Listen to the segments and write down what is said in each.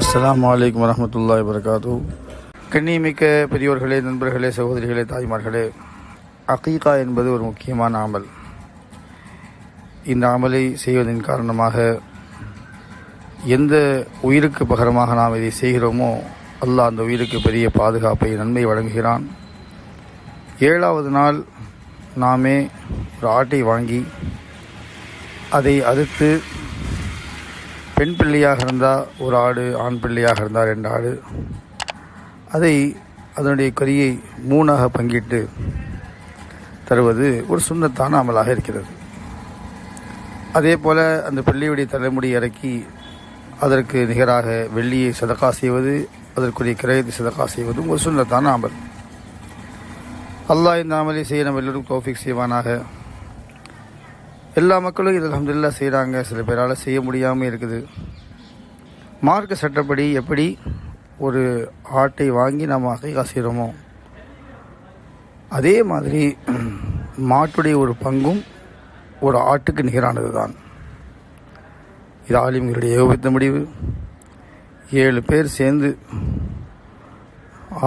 அஸ்ஸலாமு அலைக்கும் வரஹ்மத்துல்லாஹி வபரகாத்துஹு. கண்ணியமிக்க பெரியோர்களே, நண்பர்களே, சகோதரிகளே, தாய்மார்களே, அகீகா என்பது ஒரு முக்கியமான அமல். இந்த அமலை செய்வதன் காரணமாக எந்த உயிருக்கு பகரமாக நாம் இதை செய்கிறோமோ அல்லாஹ் அந்த உயிருக்கு பெரிய பாதுகாப்பை, நன்மை வழங்குகிறான். 7வது நாள் நாமே ஒரு ஆட்டை வாங்கி அதை அறுத்து, பெண் பிள்ளையாக இருந்தால் ஒரு ஆடு, ஆண் பிள்ளையாக இருந்தால் 2 ஆடு, அதை அதனுடைய கரியை 3ஆக பங்கிட்டு தருவது ஒரு சுன்னத்தான அமலாக இருக்கிறது. அதே போல் அந்த பிள்ளையுடைய தலைமுடி இறக்கி அதற்கு நிகராக வெள்ளியை சதகா செய்வது, அதற்குரிய கிரயத்தை சதகா செய்வதும் ஒரு சுன்னத்தான அமல். அல்லாஹ் இந்த அமலை செய்ய நம்ம எல்லோரும் தௌஃபீக் செய்வானாக. எல்லா மக்களும் இது அல்ஹம்துலில்லாஹ் செய்கிறாங்க, சில பேரால் செய்ய முடியாமல் இருக்குது. மார்க்க சட்டப்படி எப்படி ஒரு ஆட்டை வாங்கி நம்ம அகீகா செய்கிறோமோ அதே மாதிரி மாட்டுடைய ஒரு பங்கும் ஒரு ஆட்டுக்கு நிகரானது தான். இது ஆலிம்களுடைய ஏகோபித்த முடிவு. 7 பேர் சேர்ந்து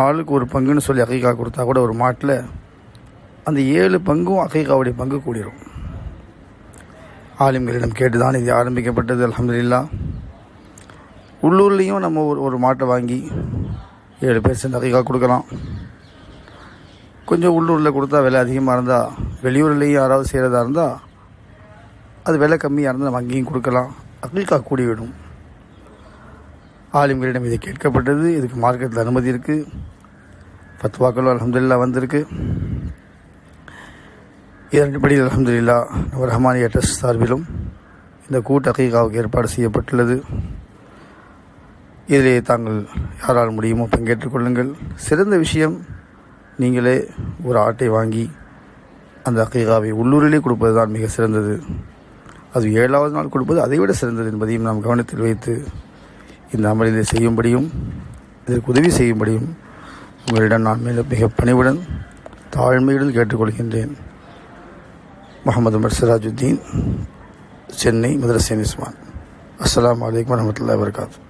ஆளுக்கு ஒரு பங்குன்னு சொல்லி அகீகா கொடுத்தா கூட ஒரு மாட்டில் அந்த 7 பங்கும் அகீகாவுடைய பங்கு கூடிரும். ஆலிம்களிடம் கேட்டு தான் இது ஆரம்பிக்கப்பட்டது. அல்ஹம்துலில்லாஹ். உள்ளூர்லேயும் நம்ம ஒரு மாட்டை வாங்கி 7 பேர் சேர்ந்து அகீகா கொடுக்கலாம். கொஞ்சம் உள்ளூரில் கொடுத்தா விலை அதிகமாக இருந்தால், வெளியூர்லேயும் யாராவது செய்கிறதா இருந்தால் அது விலை கம்மியாக இருந்தால் நம்ம அங்கேயும் கொடுக்கலாம். அகீகா கூடிவிடும். ஆலிம்களிடம் இது கேட்கப்பட்டது. இதுக்கு மார்க்கெட்டில் அனுமதி இருக்குது. ஃபத்வாக்களும் அல்ஹம்துலில்லாஹ் வந்திருக்கு. இதன் படியில் அல்ஹம்துலில்லாஹ் நம்ம ரஹ்மானியா ட்ரஸ்ட் சார்பிலும் இந்த கூட்டு அகீகாவுக்கு ஏற்பாடு செய்யப்பட்டுள்ளது. இதிலே தாங்கள் யாரால் முடியுமோ பங்கேற்றுக் கொள்ளுங்கள். சிறந்த விஷயம், நீங்களே ஒரு ஆட்டை வாங்கி அந்த அகீகாவை உள்ளூரிலே கொடுப்பது தான் மிக சிறந்தது. அது 7வது நாள் கொடுப்பது அதைவிட சிறந்தது என்பதையும் நாம் கவனத்தில் வைத்து இந்த அமலிலே செய்யும்படியும் இதற்கு உதவி செய்யும்படியும் உங்களிடம் நான் மிக பணிவுடன் தாழ்மையுடன் கேட்டுக்கொள்கின்றேன். முஹம்மது உமர் சிராஜுத்தீன், சென்னை, மதரசே நிஸ்வான். அஸ்ஸலாமு அலைக்கும் வரஹ்மத்துல்லாஹி வபரகாத்துஹு.